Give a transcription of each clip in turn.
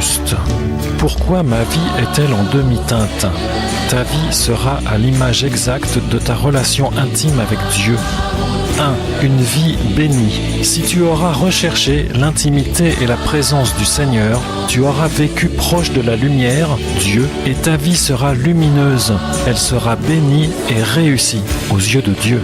juste. Pourquoi ma vie est-elle en demi-teinte? Ta vie sera à l'image exacte de ta relation intime avec Dieu. 1. Une vie bénie. Si tu auras recherché l'intimité et la présence du Seigneur, tu auras vécu proche de la lumière, Dieu, et ta vie sera lumineuse. Elle sera bénie et réussie aux yeux de Dieu.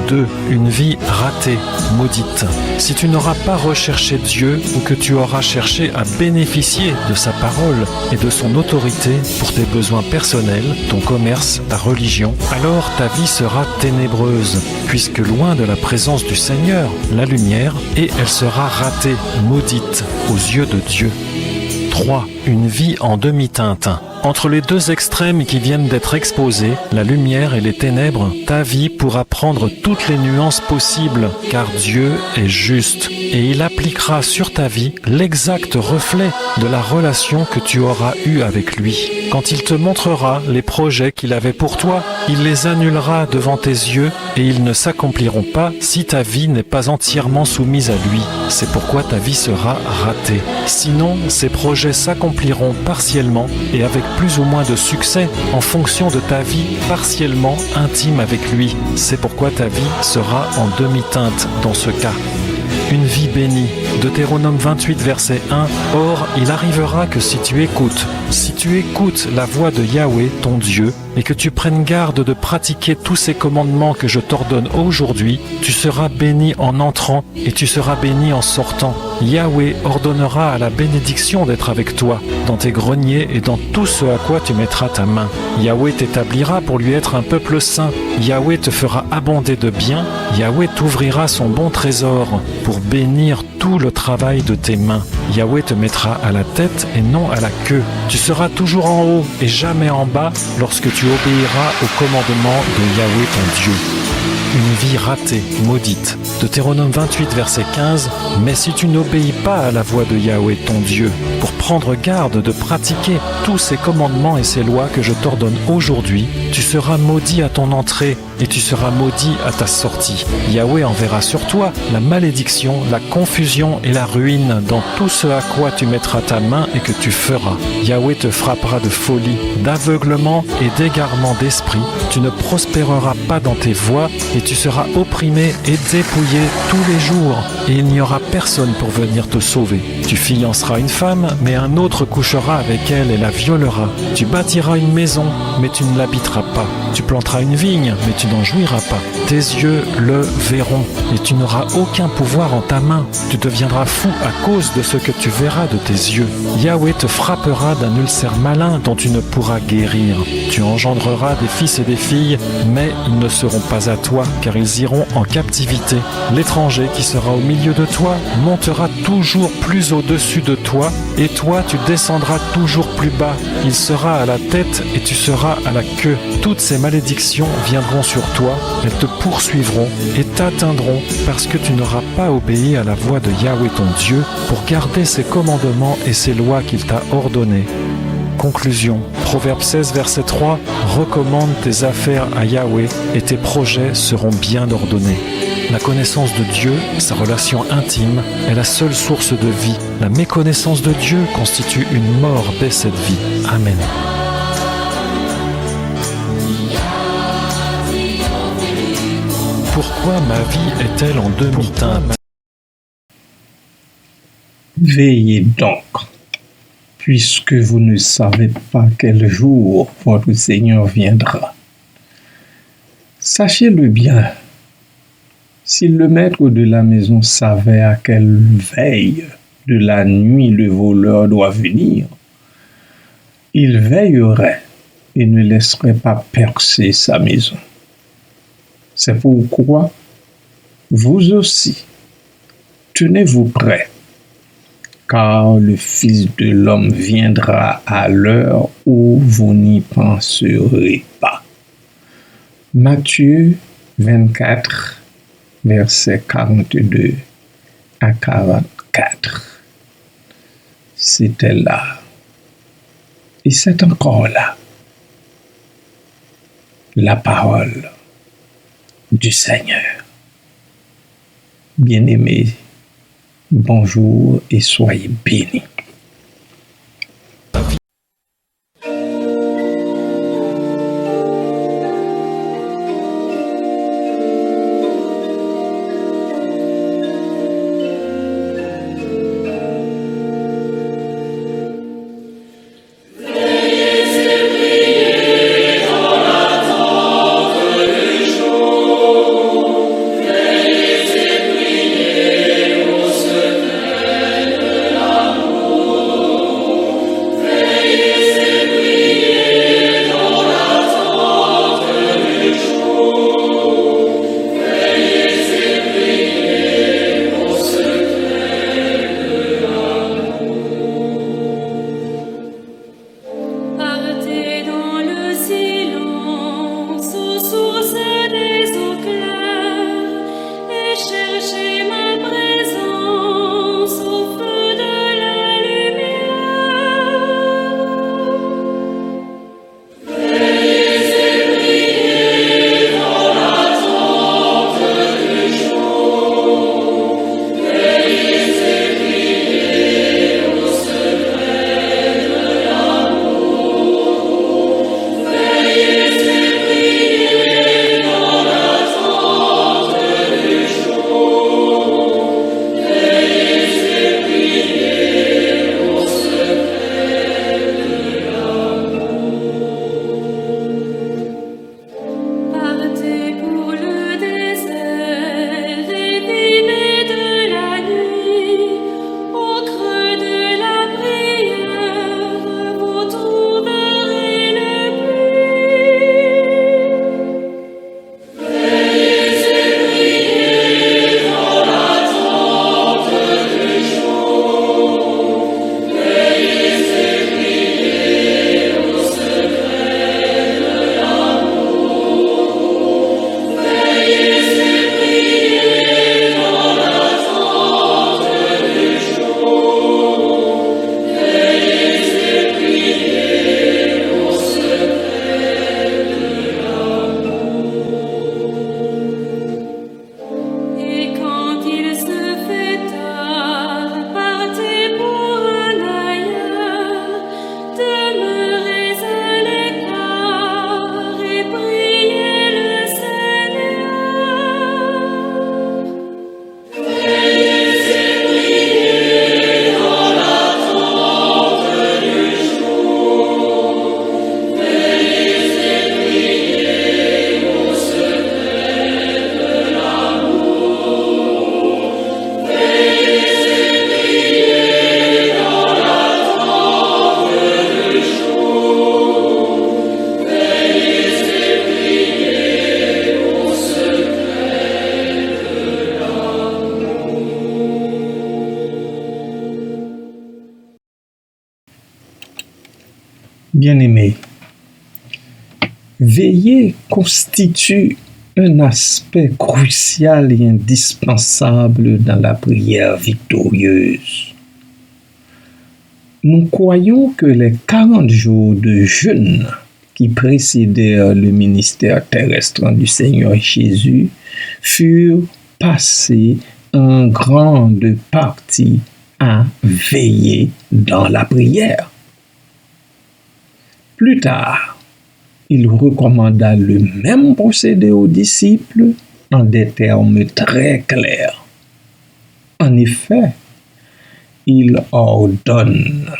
2. Une vie ratée, maudite. Si tu n'auras pas recherché Dieu ou que tu auras cherché à bénéficier de sa parole et de son autorité pour tes besoins personnels, ton commerce, ta religion, alors ta vie sera ténébreuse, puisque loin de la présence du Seigneur, la lumière, et elle sera ratée, maudite, aux yeux de Dieu. 3. Une vie en demi-teinte. Entre les deux extrêmes qui viennent d'être exposés, la lumière et les ténèbres, ta vie pourra prendre toutes les nuances possibles, car Dieu est juste, et il appliquera sur ta vie l'exact reflet de la relation que tu auras eue avec lui. Quand il te montrera les projets qu'il avait pour toi, il les annulera devant tes yeux et ils ne s'accompliront pas si ta vie n'est pas entièrement soumise à lui. C'est pourquoi ta vie sera ratée. Sinon, ces projets s'accompliront partiellement et avec plus ou moins de succès en fonction de ta vie partiellement intime avec lui. C'est pourquoi ta vie sera en demi-teinte dans ce cas. Une vie bénie. Deutéronome 28, verset 1. Or, il arrivera que si tu écoutes la voix de Yahweh, ton Dieu, et que tu prennes garde de pratiquer tous ces commandements que je t'ordonne aujourd'hui, tu seras béni en entrant et tu seras béni en sortant. Yahweh ordonnera à la bénédiction d'être avec toi, dans tes greniers et dans tout ce à quoi tu mettras ta main. Yahweh t'établira pour lui être un peuple saint. Yahweh te fera abonder de biens. Yahweh t'ouvrira son bon trésor pour bénir tout le travail de tes mains. Yahweh te mettra à la tête et non à la queue. Tu seras toujours en haut et jamais en bas lorsque tu obéiras au commandement de Yahweh ton Dieu. Une vie ratée, maudite. Deutéronome 28, verset 15. Mais si tu n'obéis pas à la voix de Yahweh ton Dieu, pour prendre garde de pratiquer tous ces commandements et ces lois que je t'ordonne aujourd'hui, tu seras maudit à ton entrée et tu seras maudit à ta sortie. Yahweh enverra sur toi la malédiction, la confusion et la ruine dans tout ce à quoi tu mettras ta main et que tu feras. Yahweh te frappera de folie, d'aveuglement et d'égarement d'esprit. Tu ne prospéreras pas dans tes voies et tu seras opprimé et dépouillé tous les jours et il n'y aura personne pour venir te sauver. Tu fianceras une femme, mais un autre couchera avec elle et la violera. Tu bâtiras une maison, mais tu ne l'habiteras pas. Tu planteras une vigne, mais tu n'en jouiras pas. Tes yeux le verront et tu n'auras aucun pouvoir en ta main. Tu deviendras fou à cause de ce que tu verras de tes yeux. Yahweh te frappera d'un ulcère malin dont tu ne pourras guérir. Tu engendreras des fils et des filles, mais ils ne seront pas à toi, car ils iront en captivité. L'étranger qui sera au milieu de toi montera toujours plus au-dessus de toi, et toi tu descendras toujours plus bas. Il sera à la tête et tu seras à la queue. Toutes ces malédictions viendront sur toi, elles te poursuivront et t'atteindront parce que tu n'auras pas obéi à la voix de Yahweh ton Dieu pour garder ses commandements et ses lois qu'il t'a ordonnées. Conclusion. Proverbe 16, verset 3. Recommande tes affaires à Yahweh et tes projets seront bien ordonnés. La connaissance de Dieu, sa relation intime, est la seule source de vie. La méconnaissance de Dieu constitue une mort dès cette vie. Amen. Pourquoi ma vie est-elle en demi-teinte? Veillez donc, puisque vous ne savez pas quel jour votre Seigneur viendra. Sachez-le bien, si le maître de la maison savait à quelle veille de la nuit le voleur doit venir, il veillerait et ne laisserait pas percer sa maison. C'est pourquoi, vous aussi, tenez-vous prêts, car le Fils de l'homme viendra à l'heure où vous n'y penserez pas. Matthieu 24, versets 42 à 44. C'était là. Et c'est encore là. La parole du Seigneur. Bien-aimés, bonjour et soyez bénis. Bien-aimés, veiller constitue un aspect crucial et indispensable dans la prière victorieuse. Nous croyons que les 40 jours de jeûne qui précédèrent le ministère terrestre du Seigneur Jésus furent passés en grande partie à veiller dans la prière. Plus tard, il recommanda le même procédé aux disciples en des termes très clairs. En effet, il ordonne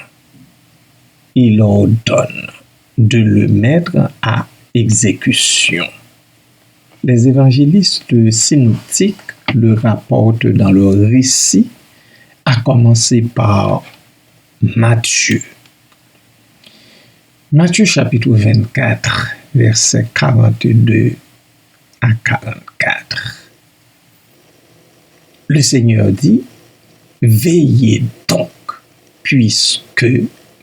de le mettre à exécution. Les évangélistes synoptiques le rapportent dans leur récit, à commencer par Matthieu. Matthieu chapitre 24, versets 42 à 44. Le Seigneur dit, « Veillez donc, puisque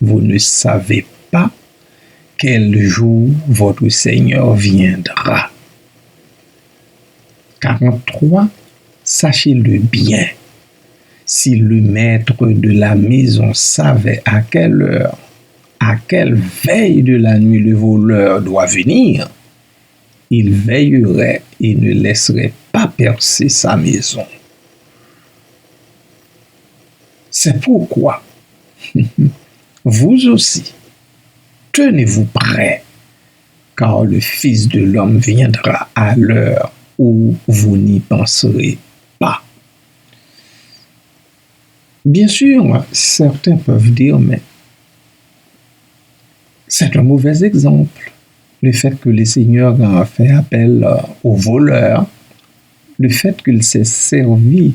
vous ne savez pas quel jour votre Seigneur viendra. » 43. Sachez-le bien, si le maître de la maison savait à quelle heure, à quelle veille de la nuit le voleur doit venir, il veillerait et ne laisserait pas percer sa maison. C'est pourquoi, vous aussi, tenez-vous prêts, car le Fils de l'homme viendra à l'heure où vous n'y penserez pas. Bien sûr, certains peuvent dire, mais c'est un mauvais exemple. Le fait que le Seigneur a fait appel aux voleurs, le fait qu'il s'est servi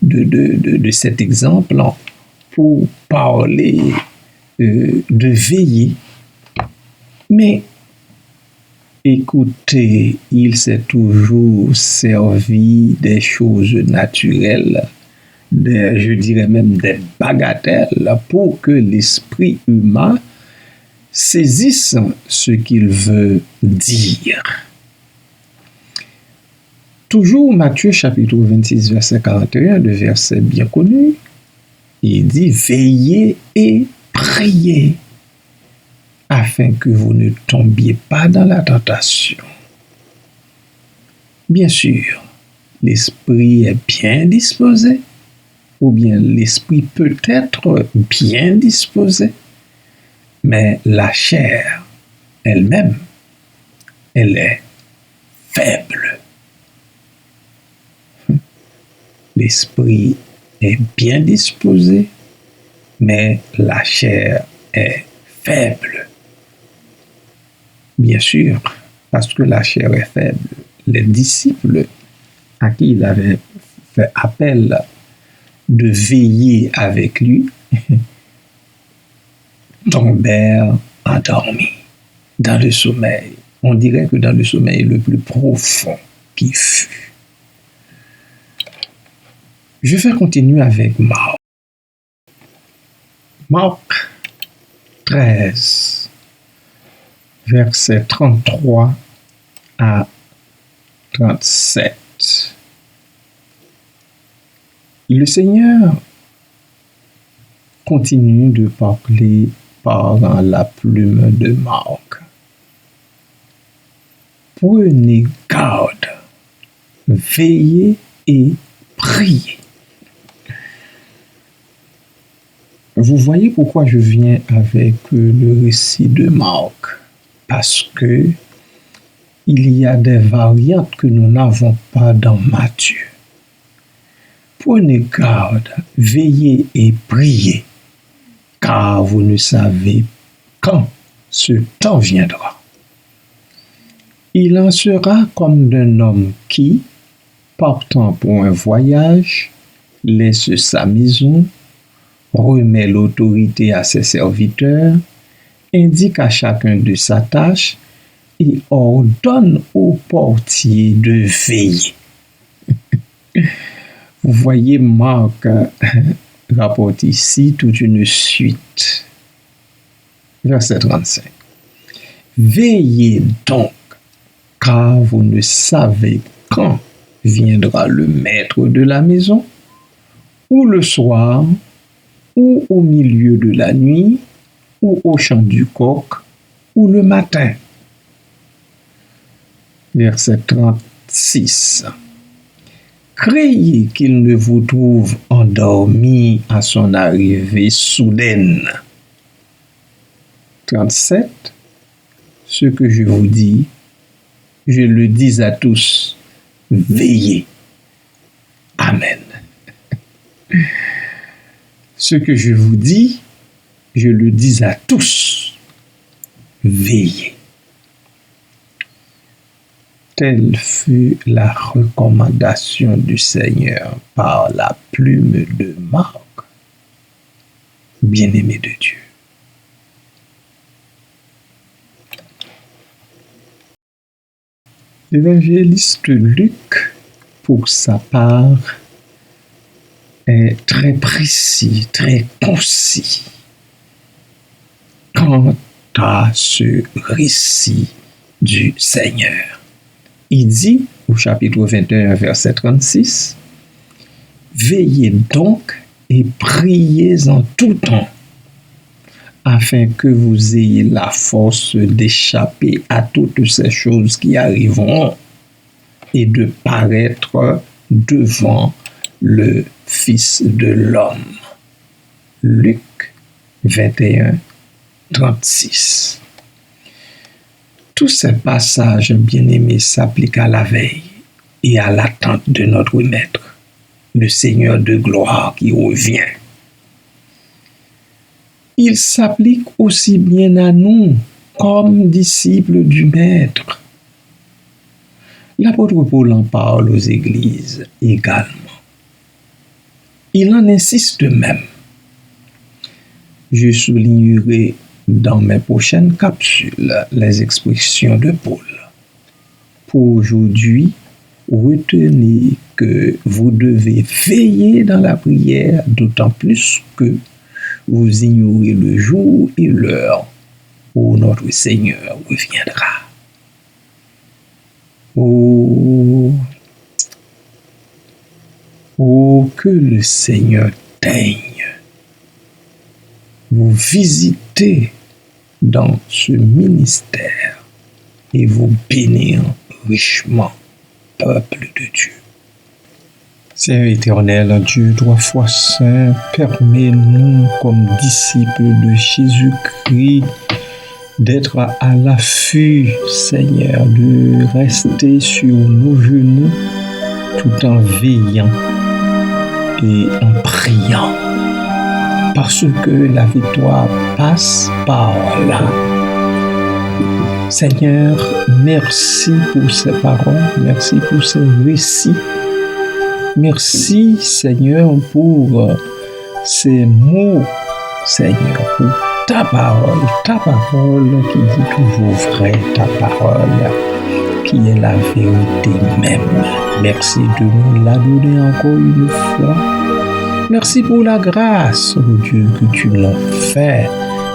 de cet exemple pour parler de veiller. Mais écoutez, il s'est toujours servi des choses naturelles, je dirais même des bagatelles, pour que l'esprit humain saisisse ce qu'il veut dire. Toujours Matthieu chapitre 26, verset 41, le verset bien connu, il dit « Veillez et priez, afin que vous ne tombiez pas dans la tentation. » Bien sûr, l'esprit est bien disposé, ou bien l'esprit peut être bien disposé, mais la chair elle-même, elle est faible. L'esprit est bien disposé, mais la chair est faible. Bien sûr, parce que la chair est faible, les disciples à qui il avait fait appel de veiller avec lui tombèrent endormis dans le sommeil. On dirait que dans le sommeil le plus profond qui fut. Je vais continuer avec Marc. Marc 13, versets 33 à 37. Le continue de parler par la plume de Marc. Prenez garde, veillez et priez. Vous voyez pourquoi je viens avec le récit de Marc? Parce que il y a des variantes que nous n'avons pas dans Matthieu. Prenez garde, veillez et priez, car vous ne savez quand ce temps viendra. Il en sera comme d'un homme qui, partant pour un voyage, laisse sa maison, remet l'autorité à ses serviteurs, indique à chacun de sa tâche et ordonne au portier de veiller. Vous voyez, Marc rapporte ici toute une suite. Verset 35. Veillez donc, car vous ne savez quand viendra le maître de la maison, ou le soir, ou au milieu de la nuit, ou au chant du coq, ou le matin. Verset 36. Craignez qu'il ne vous trouve endormi à son arrivée soudaine. 37. Ce que je vous dis, je le dis à tous, veillez. Amen. Ce que je vous dis, je le dis à tous, veillez. Telle fut la recommandation du Seigneur par la plume de Marc, bien-aimé de Dieu. L'évangéliste Luc, pour sa part, est très précis, très concis quant à ce récit du Seigneur. Il dit au chapitre 21, verset 36, « Veillez donc et priez en tout temps, afin que vous ayez la force d'échapper à toutes ces choses qui arriveront et de paraître devant le Fils de l'homme. » Luc 21, 36. Tous ces passages bien-aimés s'appliquent à la veille et à l'attente de notre Maître, le Seigneur de gloire qui revient. Ils s'appliquent aussi bien à nous comme disciples du Maître. L'apôtre Paul en parle aux églises également. Il en insiste même. Je soulignerai dans mes prochaines capsules les expressions de Paul. Pour aujourd'hui, retenez que vous devez veiller dans la prière, d'autant plus que vous ignorez le jour et l'heure où notre Seigneur reviendra. Oh, que le Seigneur daigne vous visiter dans ce ministère et vous bénir richement, peuple de Dieu. Seigneur éternel, Dieu 3 fois saint, permets-nous comme disciples de Jésus-Christ d'être à l'affût, Seigneur, de rester sur nos genoux tout en veillant et en priant. Parce que la victoire passe par là. Seigneur, merci pour ces paroles, merci pour ces récits. Merci, Seigneur, pour ces mots, Seigneur, pour ta parole qui dit toujours vrai, ta parole qui est la vérité même. Merci de nous la donner encore une fois. Merci pour la grâce, oh Dieu, que tu nous fais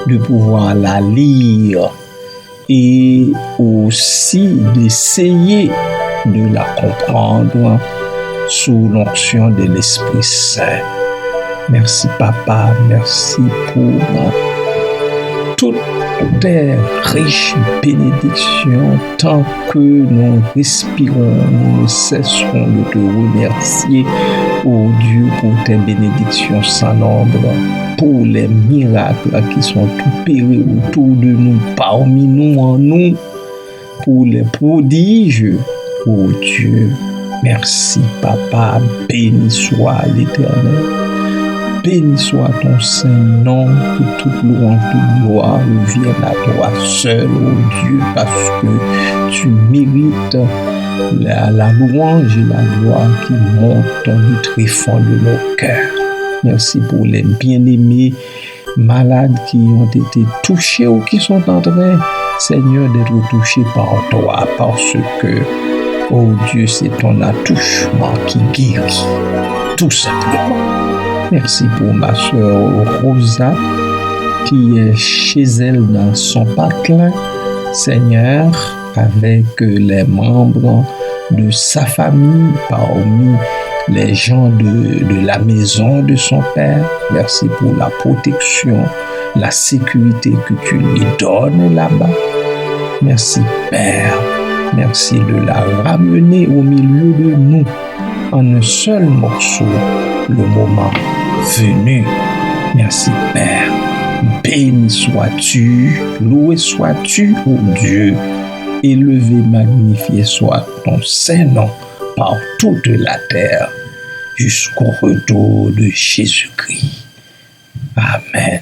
de pouvoir la lire et aussi d'essayer de la comprendre sous l'onction de l'Esprit Saint. Merci Papa, merci pour toutes tes riches bénédictions. Tant que nous respirons, nous ne cesserons de te remercier, ô Dieu, pour tes bénédictions sans nombre, pour les miracles qui sont opérés autour de nous, parmi nous, en nous, pour les prodiges, ô Dieu. Merci Papa, béni soit l'Éternel. Béni soit ton Saint-Nom, que toute louange, toute gloire revienne à toi seul, ô Dieu, parce que tu mérites la louange et la gloire qui montent du tréfonds de nos cœurs. Merci pour les bien-aimés malades qui ont été touchés ou qui sont en train, Seigneur, d'être touchés par toi, parce que, oh Dieu, c'est ton attouchement qui guérit, tout simplement. Merci pour ma sœur Rosa qui est chez elle dans son patelin. Seigneur, avec les membres de sa famille, parmi les gens de la maison de son Père. Merci pour la protection, la sécurité que tu lui donnes là-bas. Merci Père, merci de la ramener au milieu de nous en un seul morceau, le moment venu. Merci Père, béni sois-tu, loué sois-tu, ô Dieu, élevé, magnifié soit ton Saint-Nom par toute la terre, jusqu'au retour de Jésus-Christ. Amen.